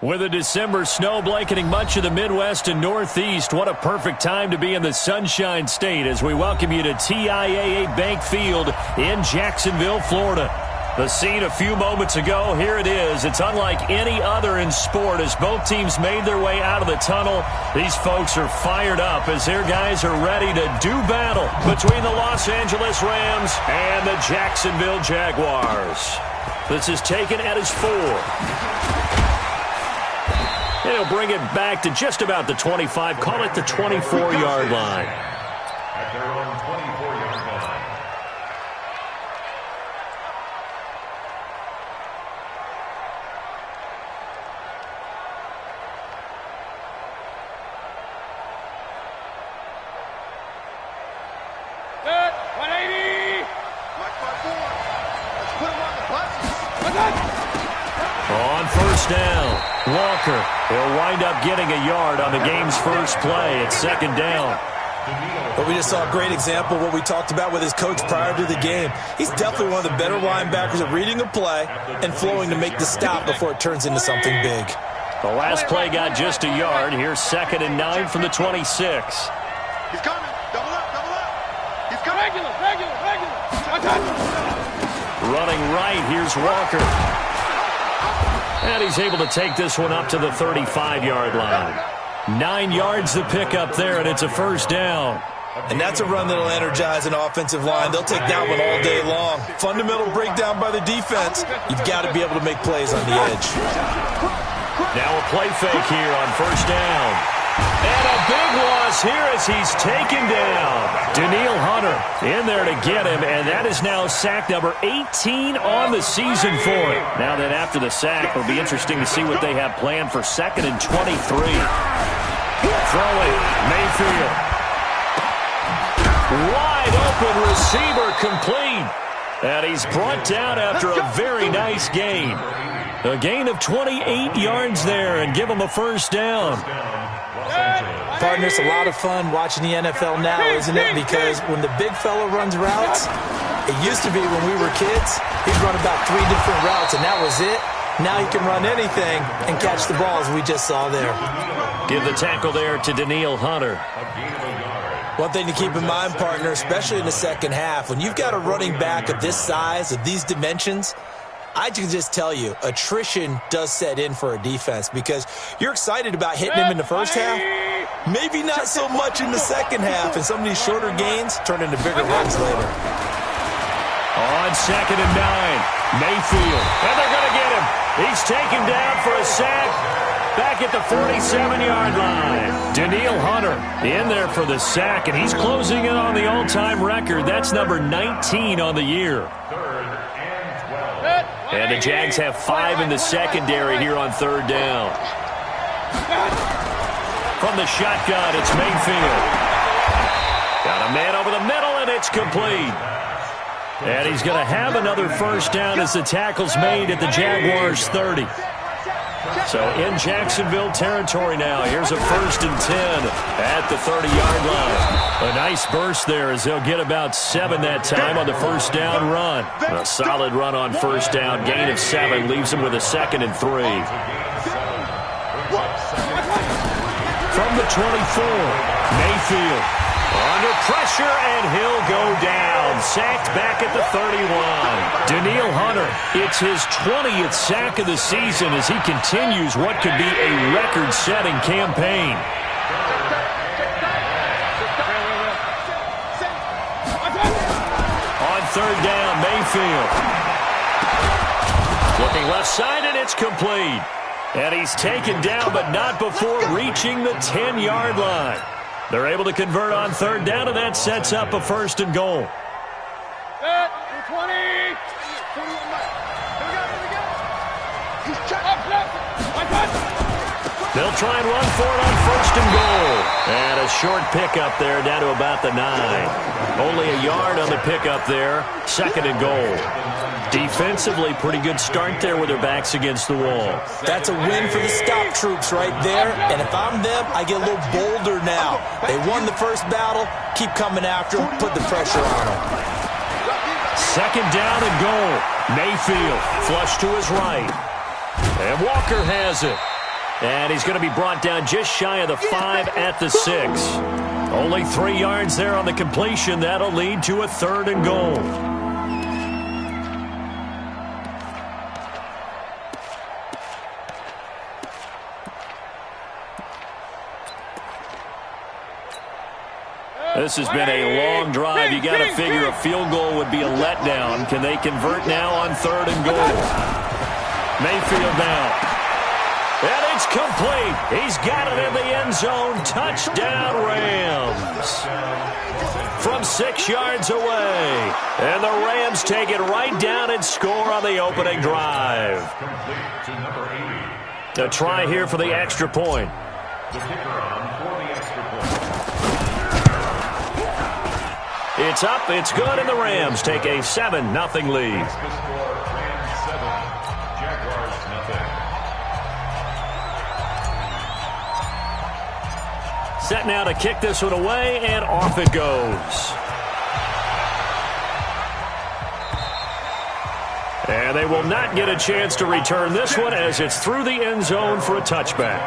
With a December snow blanketing much of the Midwest and Northeast, what a perfect time to be in the Sunshine State as we welcome you to TIAA Bank Field in Jacksonville, Florida. The scene a few moments ago, here it is. It's unlike any other in sport as both teams made their way out of the tunnel. These folks are fired up as their guys are ready to do battle between the Los Angeles Rams and the Jacksonville Jaguars. This is taken at his 4. And he'll bring it back to just about the 25, call it the 24-yard line. At their own 24-yard line. Good, 180. Mark by 4. Let's put him on the bus. On first down, Walker. He'll wind up getting a yard on the game's first play. It's second down. But we just saw a great example of what we talked about with his coach prior to the game. He's definitely one of the better linebackers at reading a play and flowing to make the stop before it turns into something big. The last play got just a yard. Here's 2nd and 9 from the 26. He's coming. Double up, double up. He's coming. Regular. Running right, here's Walker. And he's able to take this one up to the 35-yard line. 9 yards to pick up there, and it's a first down. And that's a run that'll energize an offensive line. They'll take that one all day long. Fundamental breakdown by the defense. You've got to be able to make plays on the edge. Now a play fake here on first down. And a big loss here as he's taken down. Daniil Hunter in there to get him, and that is now sack number 18 on the season for him. Now that after the sack, it'll be interesting to see what they have planned for 2nd and 23. Throwing, Mayfield. Wide open receiver complete. And he's brought down after a very nice gain. A gain of 28 yards there and give him a first down. Partner, it's a lot of fun watching the NFL now, isn't it? Because when the big fella runs routes, it used to be when we were kids, he'd run about 3 different routes, and that was it. Now he can run anything and catch the balls we just saw there. Give the tackle there to Daniil Hunter. One thing to keep in mind, partner, especially in the second half, when you've got a running back of this size, of these dimensions, I can just tell you, attrition does set in for a defense because you're excited about hitting him in the first half. Maybe not so much in the second half, and some of these shorter gains turn into bigger runs later. On 2nd and 9, Mayfield. And they're going to get him. He's taken down for a sack back at the 47-yard line. Daniil Hunter in there for the sack, and he's closing in on the all-time record. That's number 19 on the year. And the Jags have 5 in the secondary here on 3rd down. From the shotgun, it's Mayfield. Got a man over the middle, and it's complete. And he's going to have another first down as the tackle's made at the Jaguars' 30. So in Jacksonville territory now. Here's a 1st and 10 at the 30-yard line. A nice burst there as they'll get about 7 that time on the first down run. A solid run on first down. Gain of 7 leaves them with a 2nd and 3. From the 24, Mayfield under pressure, and he'll go down. Sacked back at the 31. Daniil Hunter, it's his 20th sack of the season as he continues what could be a record-setting campaign. On 3rd down, Mayfield. Looking left side, and it's complete. And he's taken down, but not before reaching the 10-yard line. They're able to convert on 3rd down, and that sets up a 1st and goal. Set, 20. Here we go. They'll try and run for it on first and goal. And a short pickup there down to about the 9. Only a yard on the pickup there. Second and goal. Defensively, pretty good start there with their backs against the wall. That's a win for the stop troops right there. And if I'm them, I get a little bolder now. They won the first battle. Keep coming after them. Put the pressure on them. Second down and goal. Mayfield flush to his right. And Walker has it. And he's going to be brought down just shy of the 5 at the 6. Only 3 yards there on the completion. That'll lead to a third and goal. This has been a long drive. You got to figure a field goal would be a letdown. Can they convert now on third and goal? Mayfield now. And it's complete. He's got it in the end zone. Touchdown, Rams. From 6 yards away. And the Rams take it right down and score on the opening drive. A try here for the extra point. The kicker on for the extra point. It's up, it's good, and the Rams take a 7-0 lead. The score, Rams 7, Jaguars nothing. Set now to kick this one away, and off it goes. And they will not get a chance to return this one as it's through the end zone for a touchback.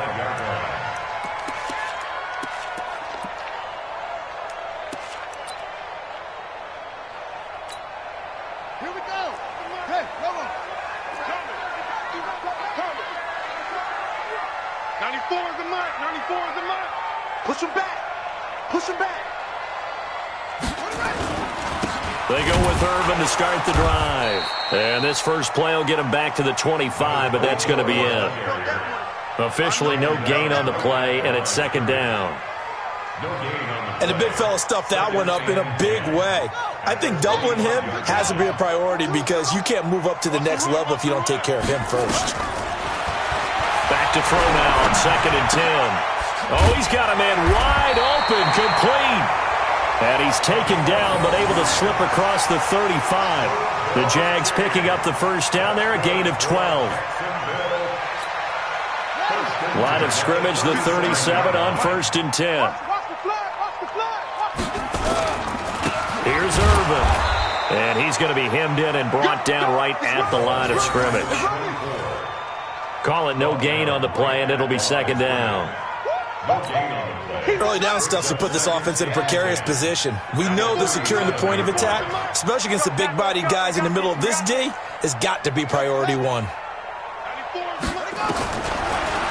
Push him back. Push him back. They go with Irvin to start the drive. And this first play will get him back to the 25, but that's going to be it. Officially no gain on the play, and it's second down. And the big fella stuffed that one up in a big way. I think doubling him has to be a priority because you can't move up to the next level if you don't take care of him first. Back to throw now on second and 10. Oh, he's got a man wide open, complete. And he's taken down, but able to slip across the 35. The Jags picking up the first down there, a gain of 12. Line of scrimmage, the 37 on first and 10. Here's Irvin. And he's going to be hemmed in and brought down right at the line of scrimmage. Call it no gain on the play, and it'll be second down. Early down stuff to put this offense in a precarious position. We know that securing the point of attack, especially against the big-bodied guys in the middle of this D, has got to be priority one.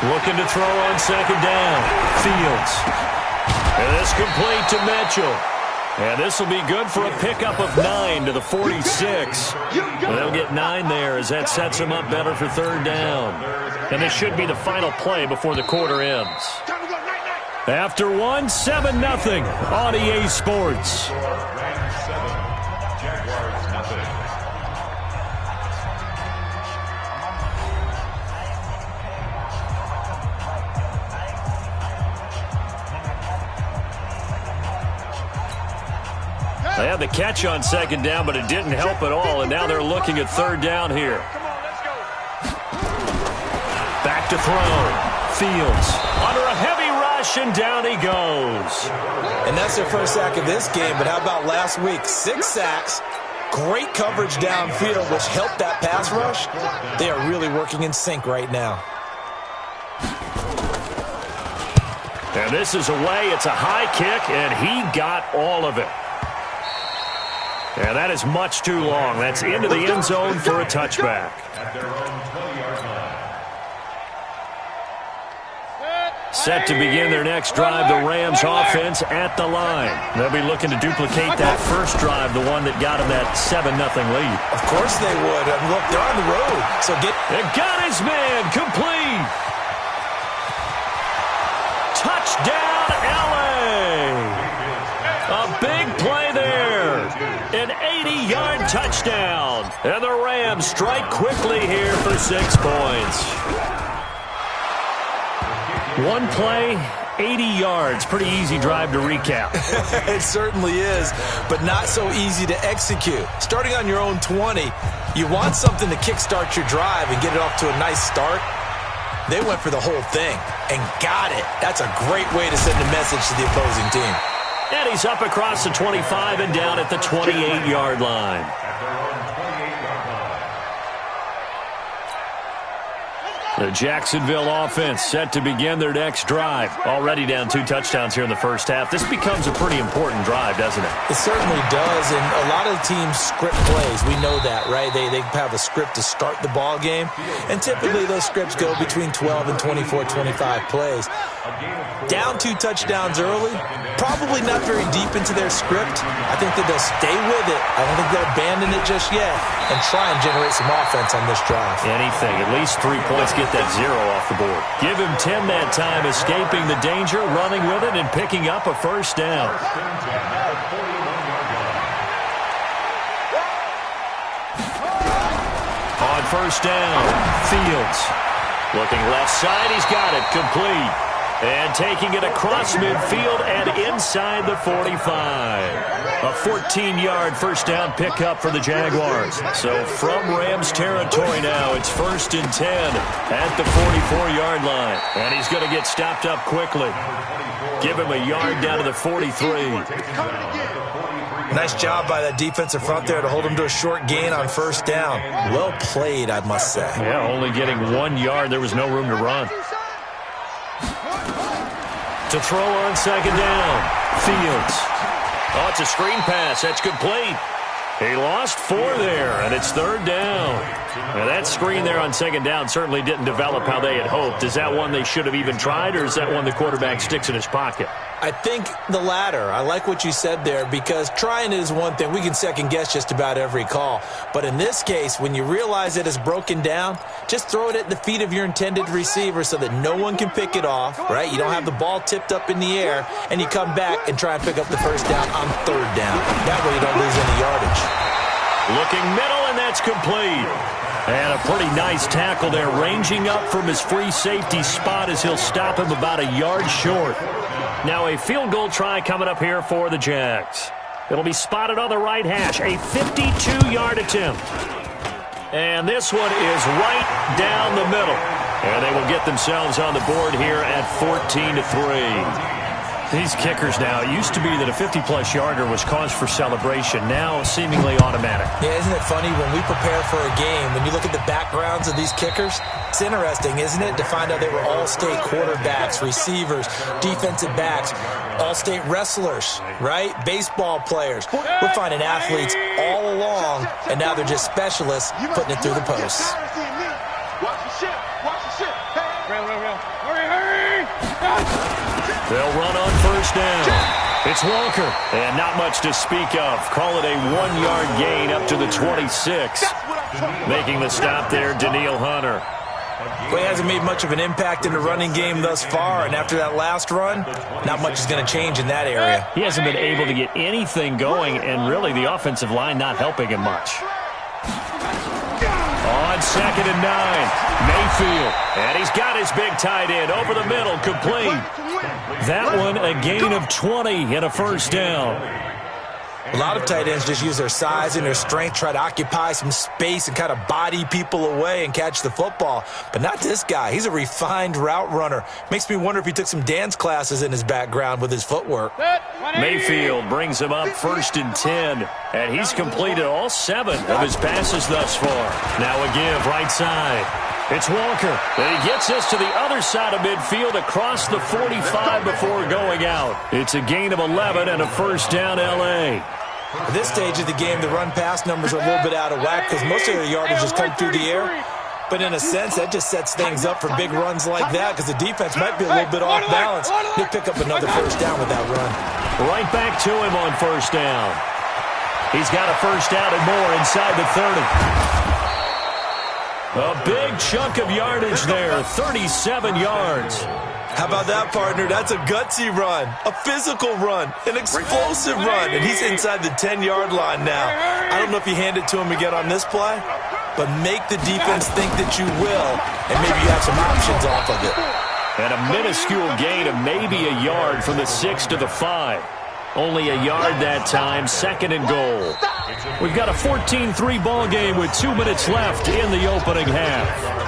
Looking to throw on second down. Fields. And this complete to Mitchell. And this will be good for a pickup of 9 to the 46. And they'll get 9 there as that sets them up better for third down. And this should be the final play before the quarter ends. After one, 7-0 on EA Sports. Rams 7, Jaguars nothing. They had the catch on second down, but it didn't help at all, and now they're looking at third down here. Back to throw. Fields under a heavy rush, and down he goes. And that's their first sack of this game, but how about last week? 6 sacks, great coverage downfield, which helped that pass rush. They are really working in sync right now. And this is away. It's a high kick, and he got all of it. And that is much too long. That's into the end zone for a touchback. At their own 20-yard line. Set to begin their next drive, the Rams offense at the line. They'll be looking to duplicate that first drive, the one that got them that 7-0 lead. Of course they would. And look, they're on the road. So It got his man, complete. Touchdown, LA. A big play there. An 80-yard touchdown. And the Rams strike quickly here for 6 points. One play, 80 yards. Pretty easy drive to recap. It certainly is, but not so easy to execute. Starting on your own 20, you want something to kickstart your drive and get it off to a nice start. They went for the whole thing and got it. That's a great way to send a message to the opposing team. And he's up across the 25 and down at the 28-yard line. The Jacksonville offense set to begin their next drive. Already down 2 touchdowns here in the first half. This becomes a pretty important drive, doesn't it? It certainly does, and a lot of teams script plays. We know that, right? They have a script to start the ball game, and typically those scripts go between 12 and 24, 25 plays. Down 2 touchdowns early, probably not very deep into their script. I think that they'll stay with it. I don't think they'll abandon it just yet and try and generate some offense on this drive. Anything, at least 3 points, get that 0 off the board. Give him 10 that time, escaping the danger, running with it, and picking up a first down. On first down, Fields. Looking left side, he's got it, complete. And taking it across midfield and inside the 45. A 14-yard first down pickup for the Jaguars. So from Rams territory now, it's 1st and 10 at the 44-yard line. And he's going to get stopped up quickly. Give him a yard down to the 43. Nice job by that defensive front there to hold him to a short gain on first down. Well played, I must say. Yeah, only getting 1 yard. There was no room to run. To throw on second down, Fields. Oh, it's a screen pass. That's complete. He lost 4 there, and it's 3rd down. Now, that screen there on second down certainly didn't develop how they had hoped. Is that one they should have even tried, or is that one the quarterback sticks in his pocket? I think the latter. I like what you said there, because trying it is one thing. We can second-guess just about every call. But in this case, when you realize it is broken down, just throw it at the feet of your intended receiver so that no one can pick it off, right? You don't have the ball tipped up in the air, and you come back and try and pick up the first down on 3rd down. That way you don't lose any yardage. Looking middle, and that's complete. And a pretty nice tackle there, ranging up from his free safety spot as he'll stop him about a yard short. Now a field goal try coming up here for the Jags. It'll be spotted on the right hash, a 52-yard attempt. And this one is right down the middle. And they will get themselves on the board here at 14-3. These kickers now, it used to be that a 50-plus yarder was cause for celebration. Now seemingly automatic. Yeah, isn't it funny when we prepare for a game, when you look at the backgrounds of these kickers, it's interesting, isn't it, to find out they were all-state quarterbacks, receivers, defensive backs, all-state wrestlers, right? Baseball players. We're finding athletes all along, and now they're just specialists putting it through the posts. Watch the ship. Watch the ship. Hurry. They'll run on first down. It's Walker, and not much to speak of. Call it a 1-yard gain up to the 26. Making the stop there, Daniil Hunter. Well, he hasn't made much of an impact in the running game thus far, and after that last run, not much is going to change in that area. He hasn't been able to get anything going, and really the offensive line not helping him much. On 2nd and 9, Mayfield, and he's got his big tight end over the middle, complete. That one a gain of 20 and a first down. A lot of tight ends just use their size and their strength, try to occupy some space and kind of body people away and catch the football. But not this guy. He's a refined route runner. Makes me wonder if he took some dance classes in his background with his footwork. Mayfield brings him up 1st and 10, and he's completed all 7 of his passes thus far. Now a give right side. It's Walker, and he gets us to the other side of midfield across the 45 before going out. It's a gain of 11 and a first down, L.A. At this stage of the game, the run-pass numbers are a little bit out of whack because most of their yardage just come through the air. But in a sense, that just sets things up for big runs like that because the defense might be a little bit off balance. They pick up another first down with that run. Right back to him on first down. He's got a first down and more inside the 30. A big chunk of yardage there, 37 yards. How about that, partner? That's a gutsy run, a physical run, an explosive run, and he's inside the 10-yard line now. I don't know if you hand it to him again on this play, but make the defense think that you will, and maybe you have some options off of it. And a minuscule gain of maybe a yard from the 6 to the 5. Only a yard that time, 2nd and goal. We've got a 14-3 ball game with 2 minutes left in the opening half.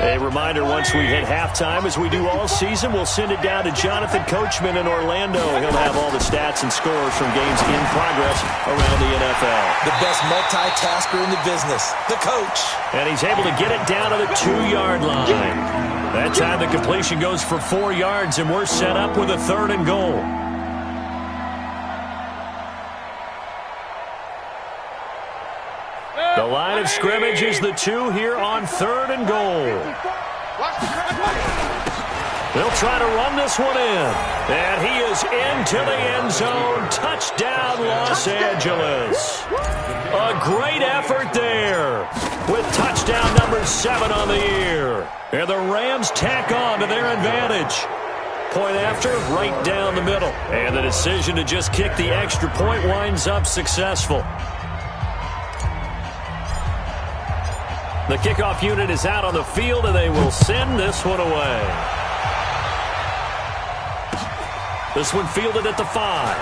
A reminder, once we hit halftime, as we do all season, we'll send it down to Jonathan Coachman in Orlando. He'll have all the stats and scores from games in progress around the NFL. The best multitasker in the business, the coach. And he's able to get it down to the 2-yard line. That time the completion goes for 4 yards, and we're set up with a 3rd and goal. The line of scrimmage is the 2 here on 3rd and goal. They'll try to run this one in. And he is into the end zone. Touchdown, Los Angeles. A great effort there with touchdown number 7 on the year. And the Rams tack on to their advantage. Point after, right down the middle. And the decision to just kick the extra point winds up successful. The kickoff unit is out on the field, and they will send this one away. This one fielded at the 5.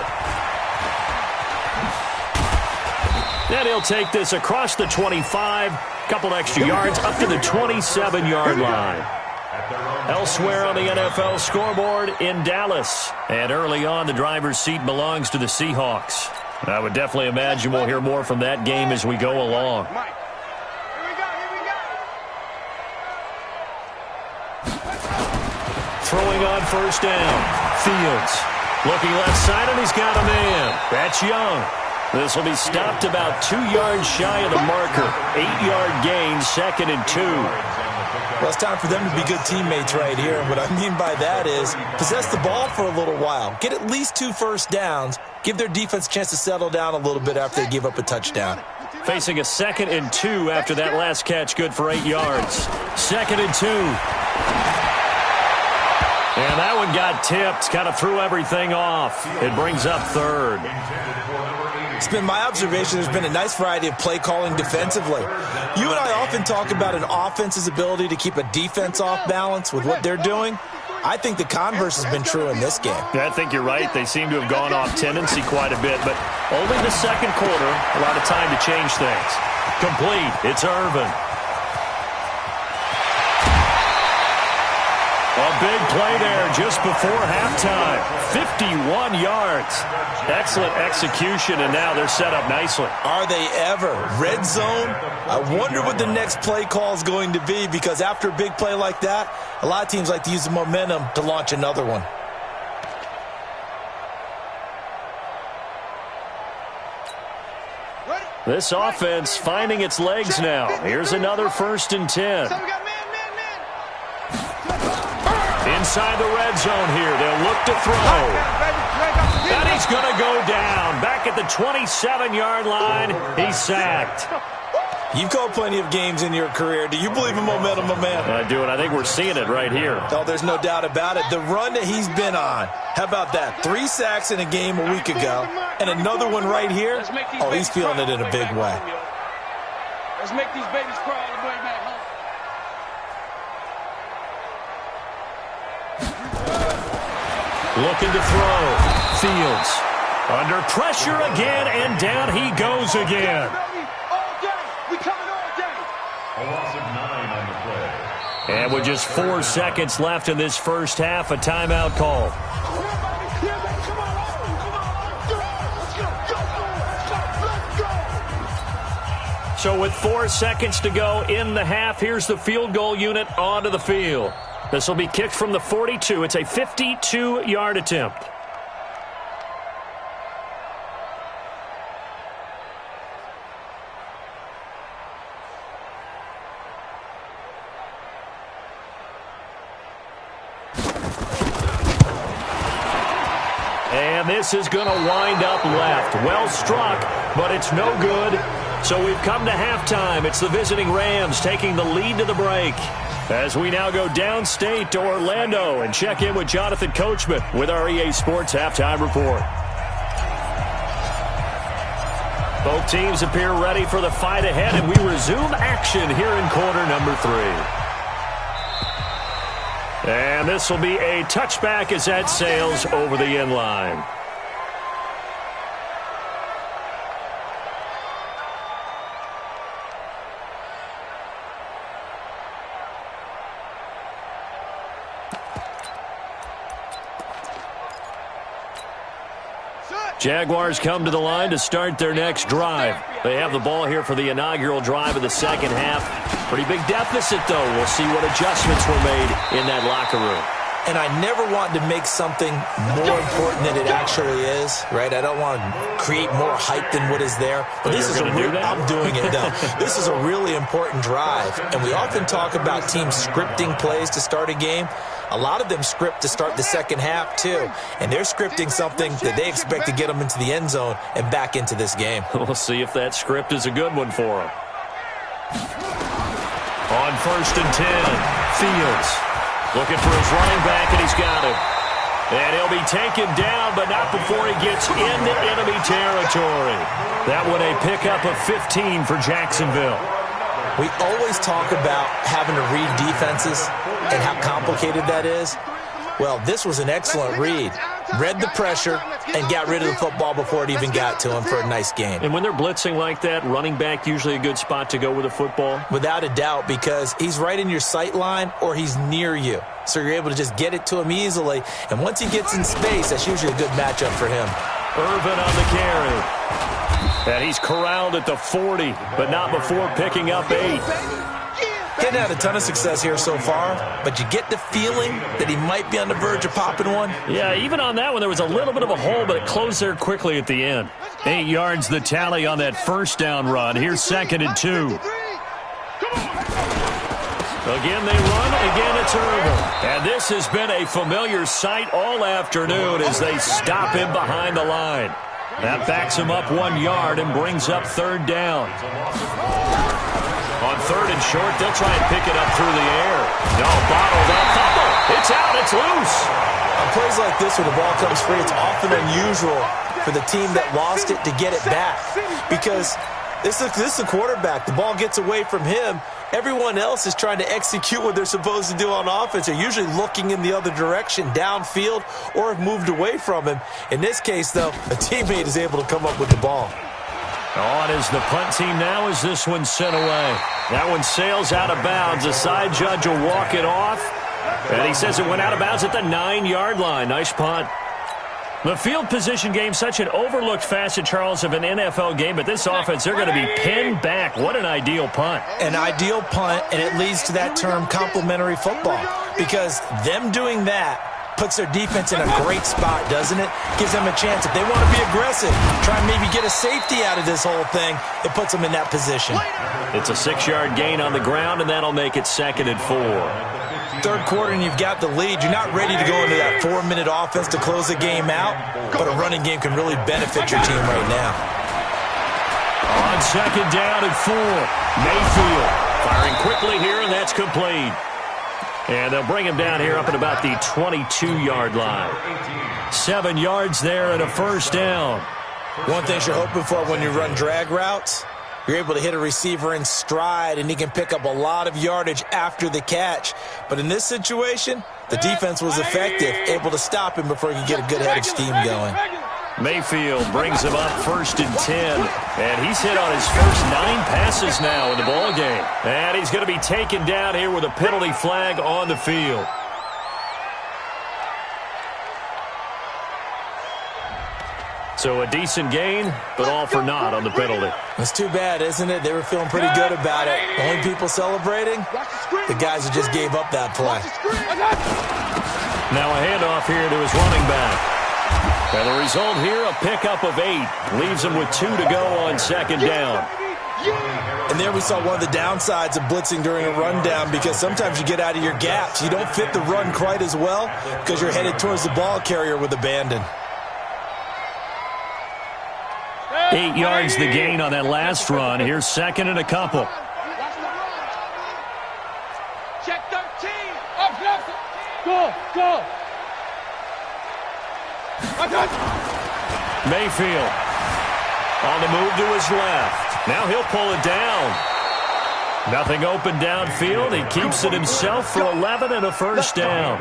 And he'll take this across the 25. Couple extra yards up to the 27-yard line. Elsewhere on the NFL scoreboard in Dallas. And early on, the driver's seat belongs to the Seahawks. I would definitely imagine we'll hear more from that game as we go along. Throwing on 1st down. Fields looking left side, and he's got a man. That's Young. This will be stopped about 2 yards shy of the marker. 8-yard gain, 2nd and 2. Well, it's time for them to be good teammates right here. What I mean by that is possess the ball for a little while. Get at least 2 first downs. Give their defense a chance to settle down a little bit after they give up a touchdown. Facing a 2nd and 2 after that last catch, good for 8 yards. 2nd and 2. And that one got tipped, kind of threw everything off. It brings up 3rd. It's been my observation there's been a nice variety of play calling defensively. You and I often talk about an offense's ability to keep a defense off balance with what they're doing. I think the converse has been true in this game. I think you're right. They seem to have gone off tendency quite a bit, but only the 2nd quarter, a lot of time to change things. Complete. It's Irvin. A big play there just before halftime. 51 yards. Excellent execution, and now they're set up nicely. Are they ever? Red zone? I wonder what the next play call is going to be, because after a big play like that, a lot of teams like to use the momentum to launch another one. This offense finding its legs now. Here's another 1st and 10. Inside the red zone here. They'll look to throw. And he's going to go down. Back at the 27-yard line. He's sacked. You've called plenty of games in your career. Do you believe in momentum, my man? I do, and I think we're seeing it right here. Oh, there's no doubt about it. The run that he's been on. How about that? 3 sacks in a game a week ago, and another one right here. Oh, he's feeling it in a big way. Let's make these babies cry on the way back home. Looking to throw. Fields under pressure again, and down he goes again. A loss of 9 on the play. And with just 4 seconds left in this first half, a timeout call. So with 4 seconds to go in the half, here's the field goal unit onto the field. This will be kicked from the 42. It's a 52-yard attempt. And this is going to wind up left. Well struck, but it's no good. So we've come to halftime. It's the visiting Rams taking the lead to the break. As we now go downstate to Orlando and check in with Jonathan Coachman with our EA Sports Halftime Report. Both teams appear ready for the fight ahead, and we resume action here in quarter number 3. And this will be a touchback as that sails over the end line. Jaguars come to the line to start their next drive. They have the ball here for the inaugural drive of the second half. Pretty big deficit, though. We'll see what adjustments were made in that locker room. And I never want to make something more important than it actually is, right? I don't want to create more hype than what is there. But this is I'm doing it, though. This is a really important drive. And we often talk about teams scripting plays to start a game. A lot of them script to start the second half, too. And they're scripting something that they expect to get them into the end zone and back into this game. We'll see if that script is a good one for them. On 1st and 10, Fields looking for his running back, and he's got him. And he'll be taken down, but not before he gets into enemy territory. That one a pickup of 15 for Jacksonville. We always talk about having to read defenses and how complicated that is. Well, this was an excellent read. Read the pressure and got rid of the football before it even got to him for a nice gain. And when they're blitzing like that, running back usually a good spot to go with the football? Without a doubt, because he's right in your sight line or he's near you. So you're able to just get it to him easily. And once he gets in space, that's usually a good matchup for him. Irvin on the carry. And he's corralled at the 40, but not before picking up 8. Hadn't had a ton of success here so far, but you get the feeling that he might be on the verge of popping one. Yeah, even on that one, there was a little bit of a hole, but it closed there quickly at the end. 8 yards the tally on that first down run. Here's 2nd and 2. Again, they run. Again, it's Irvin. And this has been a familiar sight all afternoon as they stop him behind the line. That backs him up 1 yard and brings up 3rd down. On 3rd and short, they'll try and pick it up through the air. No, bottled up. Fumble. It's out. It's loose. On plays like this where the ball comes free, it's often unusual for the team that lost it to get it back. Because this is the quarterback. The ball gets away from him. Everyone else is trying to execute what they're supposed to do on offense. They're usually looking in the other direction, downfield, or have moved away from him. In this case, though, a teammate is able to come up with the ball. On is the punt team now as this one's sent away. That one sails out of bounds. The side judge will walk it off. And he says it went out of bounds at the 9-yard line. Nice punt. The field position game, such an overlooked facet, Charles, of an NFL game. But this offense, they're going to be pinned back. What an ideal punt. An ideal punt, and it leads to that term complementary football. Because them doing that puts their defense in a great spot, doesn't it? Gives them a chance. If they want to be aggressive, try and maybe get a safety out of this whole thing, it puts them in that position. It's a 6-yard gain on the ground, and that'll make it 2nd and 4. Third quarter, and you've got the lead. You're not ready to go into that 4-minute offense to close the game out, but a running game can really benefit your team right now. On 2nd down and 4, Mayfield firing quickly here, and that's complete. And they'll bring him down here up at about the 22-yard line. 7 yards there and a 1st down. One thing you're hoping for when you run drag routes, you're able to hit a receiver in stride, and he can pick up a lot of yardage after the catch. But in this situation, the defense was effective, able to stop him before he could get a good head of steam going. Mayfield brings him up 1st and 10. And he's hit on his first 9 passes now in the ballgame. And he's going to be taken down here with a penalty flag on the field. So a decent gain, but all for naught on the penalty. It's too bad, isn't it? They were feeling pretty good about it. The only people celebrating, the guys who just gave up that play. Now a handoff here to his running back. And the result here, a pickup of 8. Leaves him with 2 to go on 2nd down. And there we saw one of the downsides of blitzing during a rundown, because sometimes you get out of your gaps. You don't fit the run quite as well because you're headed towards the ball carrier with abandon. 8 yards the gain on that last run. Here's 2nd and a couple. Check 13. Up, left. Go. Mayfield On the move to his left. Now he'll pull it down. Nothing open downfield. He keeps it himself for 11 and a first down.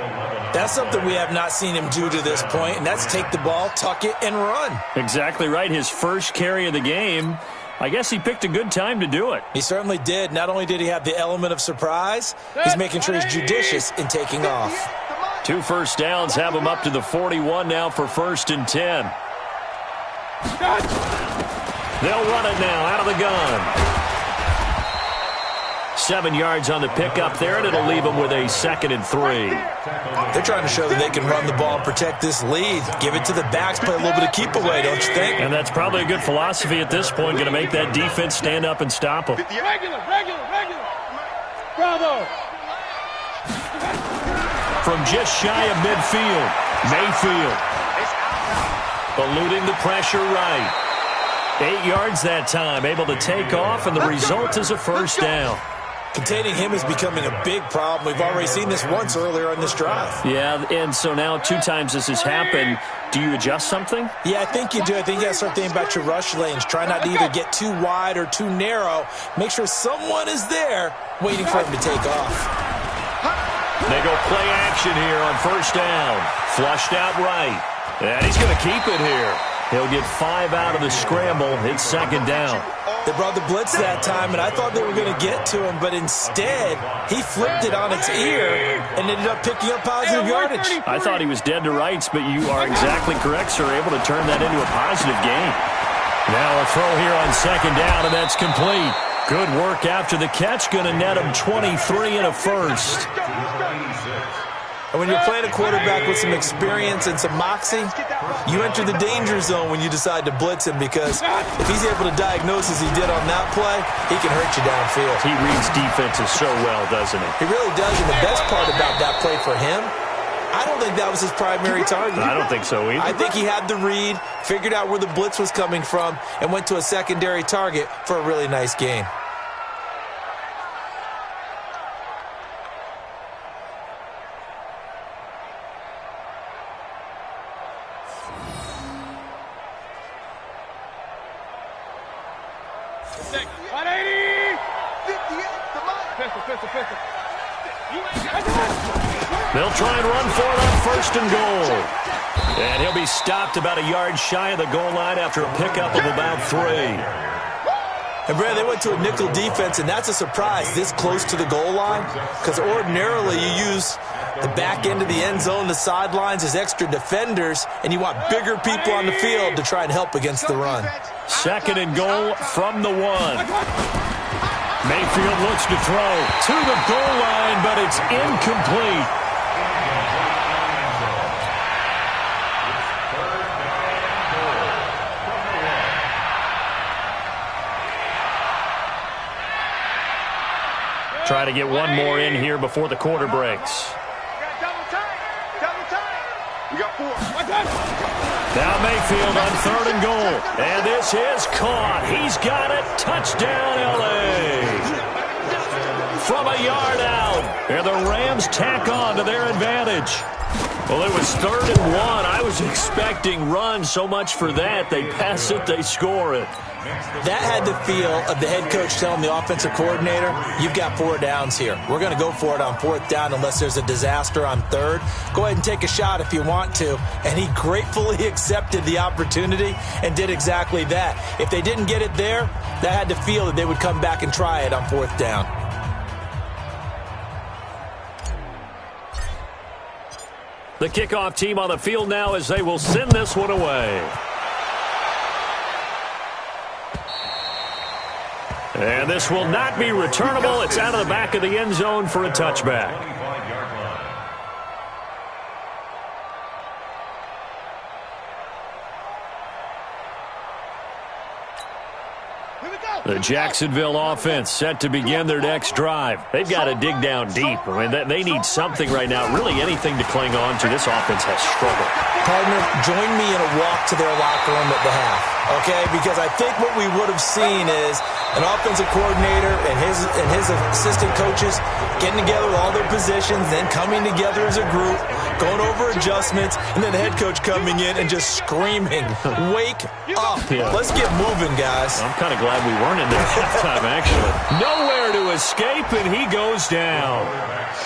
That's something we have not seen him do to this point, and that's take the ball, tuck it, and run. Exactly right. His first carry of the game. I guess he picked a good time to do it. He certainly did. Not only did he have the element of surprise, he's making sure he's judicious in taking off. 2 first downs have him up to the 41 now for 1st and 10. They'll run it now out of the gun. 7 yards on the pickup there, and it'll leave them with a 2nd and 3. They're trying to show that they can run the ball and protect this lead. Give it to the backs, play a little bit of keep away, don't you think? And that's probably a good philosophy at this point, going to make that defense stand up and stop them. Regular. Bravo. From just shy of midfield, Mayfield eluding the pressure right. 8 yards that time, able to take off, and the result is a first down. Containing him is becoming a big problem. We've already seen this once earlier in this drive. Yeah, and so now 2 times this has happened. Do you adjust something? Yeah, I think you do. I think you got to start thinking about your rush lanes. Try not to either get too wide or too narrow. Make sure someone is there waiting for him to take off. They go play action here on first down. Flushed out right. And he's going to keep it here. He'll get 5 out of the scramble. It's 2nd down. They brought the blitz that time, and I thought they were going to get to him, but instead, he flipped it on its ear and ended up picking up positive yardage. I thought he was dead to rights, but you are exactly correct, sir. Able to turn that into a positive gain. Now a throw here on 2nd down, and that's complete. Good work after the catch. Going to net him 23 and a first. And when you're playing a quarterback with some experience and some moxie, you enter the danger zone when you decide to blitz him, because if he's able to diagnose as he did on that play, he can hurt you downfield. He reads defenses so well, doesn't he? He really does, and the best part about that play for him, I don't think that was his primary target. I don't think so either. I think he had the read, figured out where the blitz was coming from, and went to a secondary target for a really nice gain. They'll try and run for it on 1st and goal. And he'll be stopped about a yard shy of the goal line after a pickup of about 3. And, Brad, they went to a nickel defense, and that's a surprise this close to the goal line, because ordinarily you use the back end of the end zone, the sidelines as extra defenders, and you want bigger people on the field to try and help against the run. 2nd and goal from the 1. Mayfield looks to throw to the goal line, but it's incomplete. Try to get one more in here before the quarter breaks. Double time. We got 4. Now Mayfield on 3rd and goal. And this is caught. He's got it. Touchdown, L.A. From a yard out. And the Rams tack on to their advantage. Well, it was 3rd and 1. I was expecting run, so much for that. They pass it, they score it. That had the feel of the head coach telling the offensive coordinator, you've got 4 downs here. We're going to go for it on 4th down unless there's a disaster on 3rd. Go ahead and take a shot if you want to. And he gratefully accepted the opportunity and did exactly that. If they didn't get it there, that had the feel that they would come back and try it on 4th down. The kickoff team on the field now as they will send this one away. And this will not be returnable. It's out of the back of the end zone for a touchback. The Jacksonville offense set to begin their next drive. They've got to dig down deep. I mean, they need something right now, really anything to cling on to. This offense has struggled. Partner, join me in a walk to their locker room at the half. okay? Because I think what we would have seen is an offensive coordinator and his assistant coaches getting together with all their positions, then coming together as a group, going over adjustments, and then the head coach coming in and just screaming, "Wake up. Yeah. Let's get moving, guys." I'm kind of glad we weren't in there at halftime, actually. Nowhere to escape, and he goes down.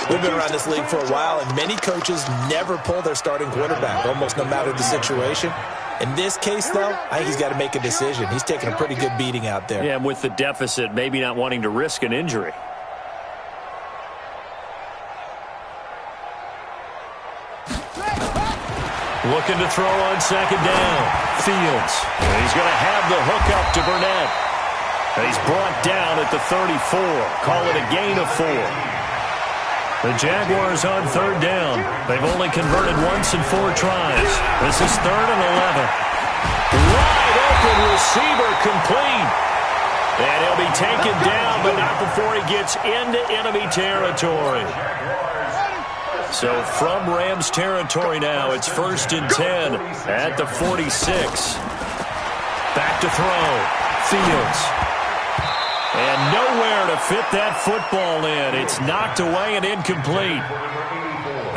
We've been around this league for a while, and many coaches never pull their starting quarterback, almost no matter the situation. In this case, though, I think he's got to make a decision. He's taking a pretty good beating out there. Yeah, with the deficit, maybe not wanting to risk an injury. Looking to throw on second down. Fields. And he's going to have the hook up to Burnett. And he's brought down at the 34. Call it a gain of 4. The Jaguars on third down. They've only converted once in 4 tries. This is 3rd and 11. Wide open receiver complete. And he'll be taken down, but not before he gets into enemy territory. So from Rams territory now, it's 1st and 10 at the 46. Back to throw. Fields. And nowhere to fit that football in. It's knocked away and incomplete.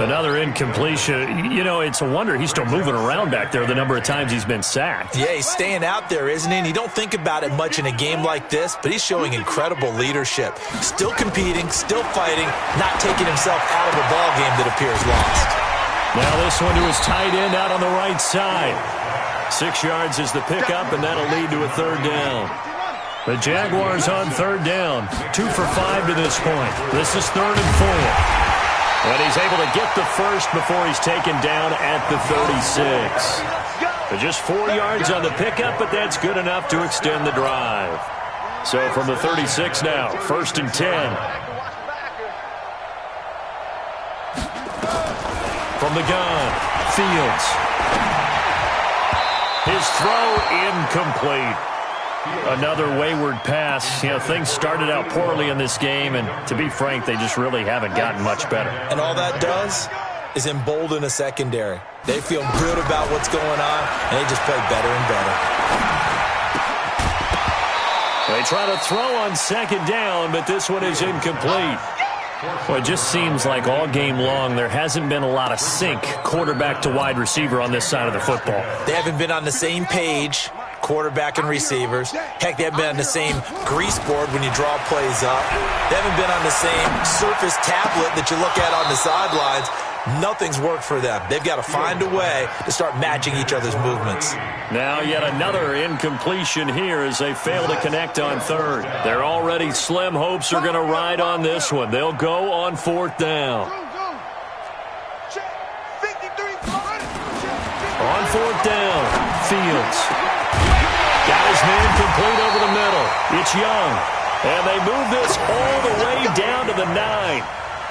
Another incompletion. You know, it's a wonder he's still moving around back there the number of times he's been sacked. Yeah, he's staying out there, isn't he? And you don't think about it much in a game like this, but he's showing incredible leadership. Still competing, still fighting, not taking himself out of a ball game that appears lost. Now this one to his tight end out on the right side. 6 yards is the pickup, and that'll lead to a 3rd down. The Jaguars on 3rd down. 2 for 5 to this point. This is 3rd and 4. And he's able to get the first before he's taken down at the 36. But just 4 yards on the pickup, but that's good enough to extend the drive. So from the 36 now, 1st and 10. From the gun, Fields. His throw incomplete. Another wayward pass. You know, things started out poorly in this game, and to be frank, they just really haven't gotten much better. And all that does is embolden a secondary. They feel good about what's going on, and they just play better and better. They try to throw on second down, but this one is incomplete. Well, it just seems like all game long there hasn't been a lot of sync quarterback to wide receiver on this side of the football. They haven't been on the same page, quarterback and receivers. Heck, they haven't been on the same grease board when you draw plays up. They haven't been on the same surface tablet that you look at on the sidelines. Nothing's worked for them. They've got to find a way to start matching each other's movements. Now yet another incompletion here as they fail to connect on 3rd. Their already slim hopes are going to ride on this one. They'll go on 4th down. On 4th down, Fields. Got his man complete over the middle. It's Young. And they move this all the way down to the 9.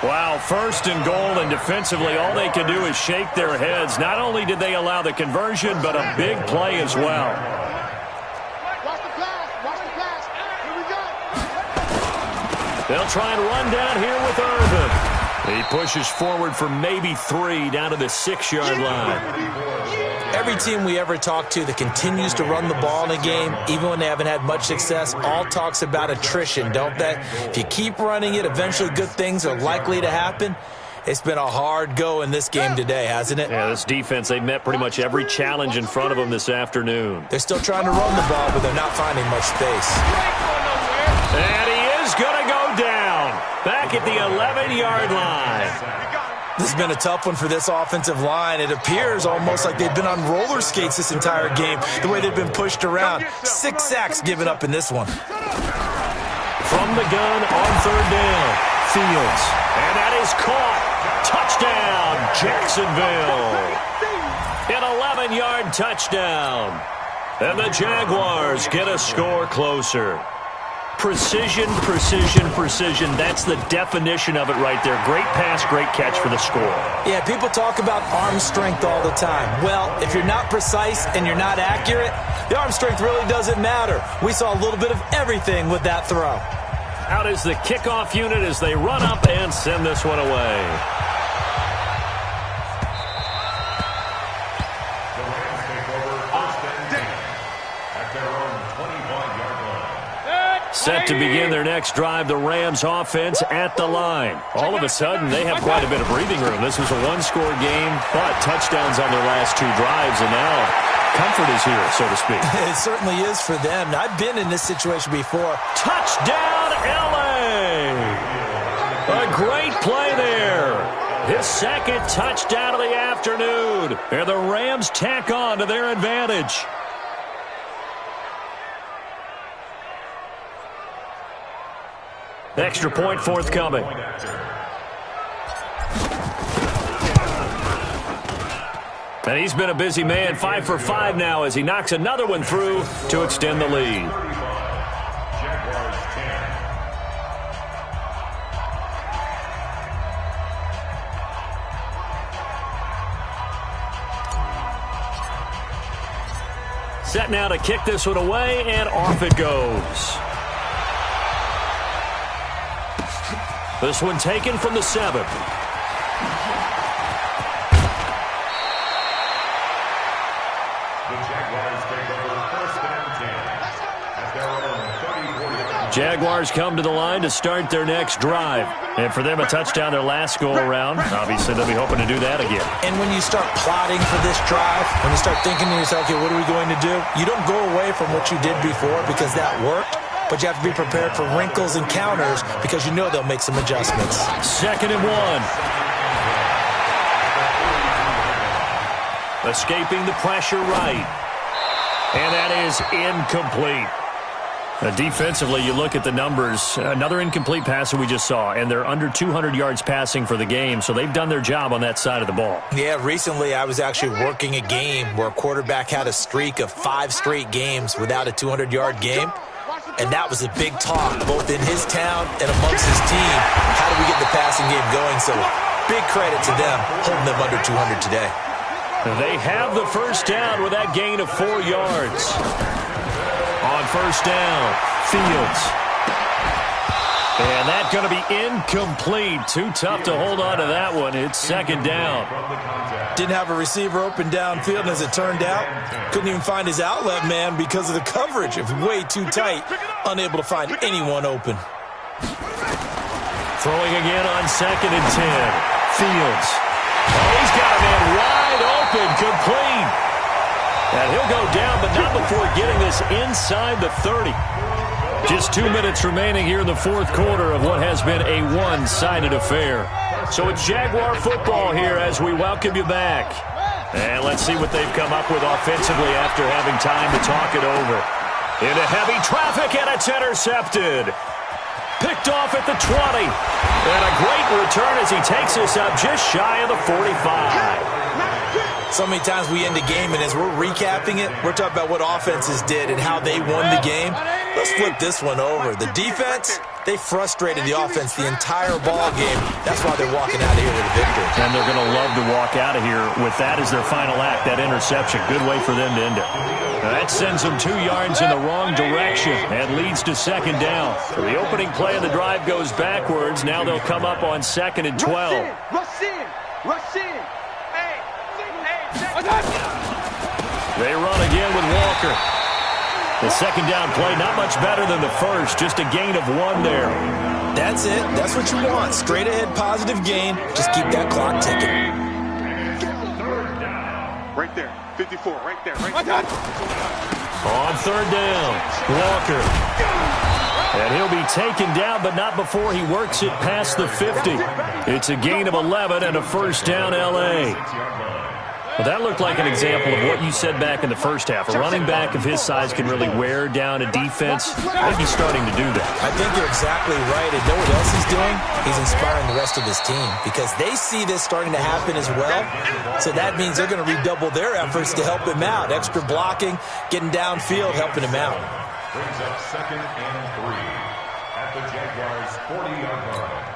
Wow, 1st and goal, and defensively all they can do is shake their heads. Not only did they allow the conversion, but a big play as well. Watch the pass. Watch the pass. Here we go. They'll try and run down here with Irvin. He pushes forward for maybe 3 down to the 6-yard line. Every team we ever talk to that continues to run the ball in a game, even when they haven't had much success, all talks about attrition, don't they? If you keep running it, eventually good things are likely to happen. It's been a hard go in this game today, hasn't it? Yeah, this defense, they met pretty much every challenge in front of them this afternoon. They're still trying to run the ball, but they're not finding much space. And he is going to go down back at the 11-yard line. This has been a tough one for this offensive line. It appears almost like they've been on roller skates this entire game, the way they've been pushed around. 6 sacks given up in this one. From the gun on 3rd down, Fields. And that is caught. Touchdown, Jacksonville. An 11-yard touchdown. And the Jaguars get a score closer. Precision, precision, precision. That's the definition of it right there. Great pass, great catch for the score. Yeah, people talk about arm strength all the time. Well, if you're not precise and you're not accurate, the arm strength really doesn't matter. We saw a little bit of everything with that throw. Out is the kickoff unit as they run up and send this one away. set to begin their next drive. The Rams offense at the line. All of a sudden, they have quite a bit of breathing room. This was a one-score game, but touchdowns on their last 2 drives, and now comfort is here, so to speak. It certainly is for them. I've been in this situation before. Touchdown, L.A.! A great play there. His second touchdown of the afternoon. And the Rams tack on to their advantage. Extra point forthcoming. And he's been a busy man, 5 for 5 now as he knocks another one through to extend the lead. Set now to kick this one away, and off it goes. This one taken from the 7. Jaguars come to the line to start their next drive. And for them, a touchdown their last go-around. Obviously, they'll be hoping to do that again. And when you start plotting for this drive, when you start thinking to yourself, okay, what are we going to do? You don't go away from what you did before because that worked. But you have to be prepared for wrinkles and counters because you know they'll make some adjustments. 2nd and 1. Escaping the pressure right. And that is incomplete. Defensively, you look at the numbers. Another incomplete pass that we just saw, and they're under 200 yards passing for the game, so they've done their job on that side of the ball. Yeah, recently I was actually working a game where a quarterback had a streak of 5 straight games without a 200-yard game, and that was a big talk both in his town and amongst his team. How do we get the passing game going? So big credit to them holding them under 200 today. They have the first down with that gain of 4 yards. On first down, Fields. And that's going to be incomplete. Too tough to hold on to that one. It's 2nd down. Didn't have a receiver open downfield, and as it turned out, couldn't even find his outlet man because of the coverage. It was way too tight, unable to find anyone open. Throwing again on 2nd and 10. Fields. Oh, he's got a man wide open, complete. And he'll go down, but not before getting this inside the 30. Just 2 minutes remaining here in the 4th quarter of what has been a one-sided affair. So it's Jaguar football here as we welcome you back. And let's see what they've come up with offensively after having time to talk it over. Into heavy traffic, and it's intercepted. Picked off at the 20. And a great return as he takes us up just shy of the 45. So many times we end the game, and as we're recapping it, we're talking about what offenses did and how they won the game. Let's flip this one over. The defense, they frustrated the offense the entire ball game. That's why they're walking out of here with a victory. And they're going to love to walk out of here with that as their final act, that interception. Good way for them to end it. That sends them 2 yards in the wrong direction and leads to 2nd down. The opening play of the drive goes backwards. Now they'll come up on 2nd and 12. Rush in! Rush in! They run again with Walker. The 2nd down play, not much better than the first, just a gain of 1 there. That's it. That's what you want. Straight ahead, positive gain. Just keep that clock ticking. Right there. 54, right there. Right there. On 3rd down, Walker. And he'll be taken down, but not before he works it past the 50. It's a gain of 11 and a first down, L.A. Well, that looked like an example of what you said back in the first half. A running back of his size can really wear down a defense. I think he's starting to do that. I think you're exactly right. And know what else he's doing? He's inspiring the rest of his team because they see this starting to happen as well. So that means they're going to redouble their efforts to help him out. Extra blocking, getting downfield, helping him out. Brings up 2nd and 3 at the Jaguars' 40-yard line.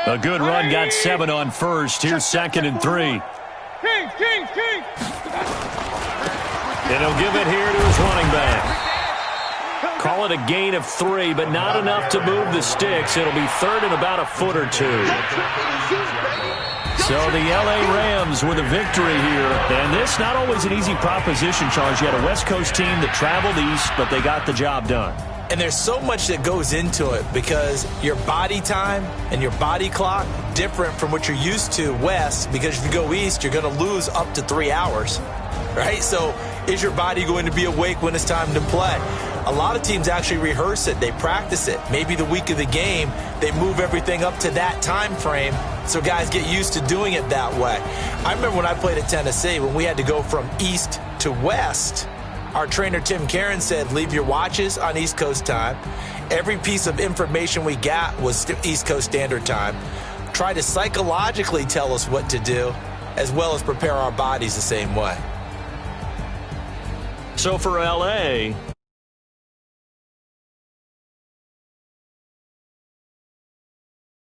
A good run got 7 on first. Here's 2nd and 3. King! And he'll give it here to his running back. Call it a gain of 3, but not enough to move the sticks. It'll be 3rd and about a foot or 2. So the L.A. Rams with a victory here. And this not always an easy proposition, Charles. You had a West Coast team that traveled east, but they got the job done. And there's so much that goes into it because your body time and your body clock different from what you're used to west, because if you go east, you're going to lose up to 3 hours, right? So is your body going to be awake when it's time to play? A lot of teams actually rehearse it. They practice it. Maybe the week of the game, they move everything up to that time frame so guys get used to doing it that way. I remember when I played at Tennessee, when we had to go from east to west, our trainer, Tim Karen, said, leave your watches on East Coast time. Every piece of information we got was East Coast Standard Time. Try to psychologically tell us what to do, as well as prepare our bodies the same way. So for L.A.,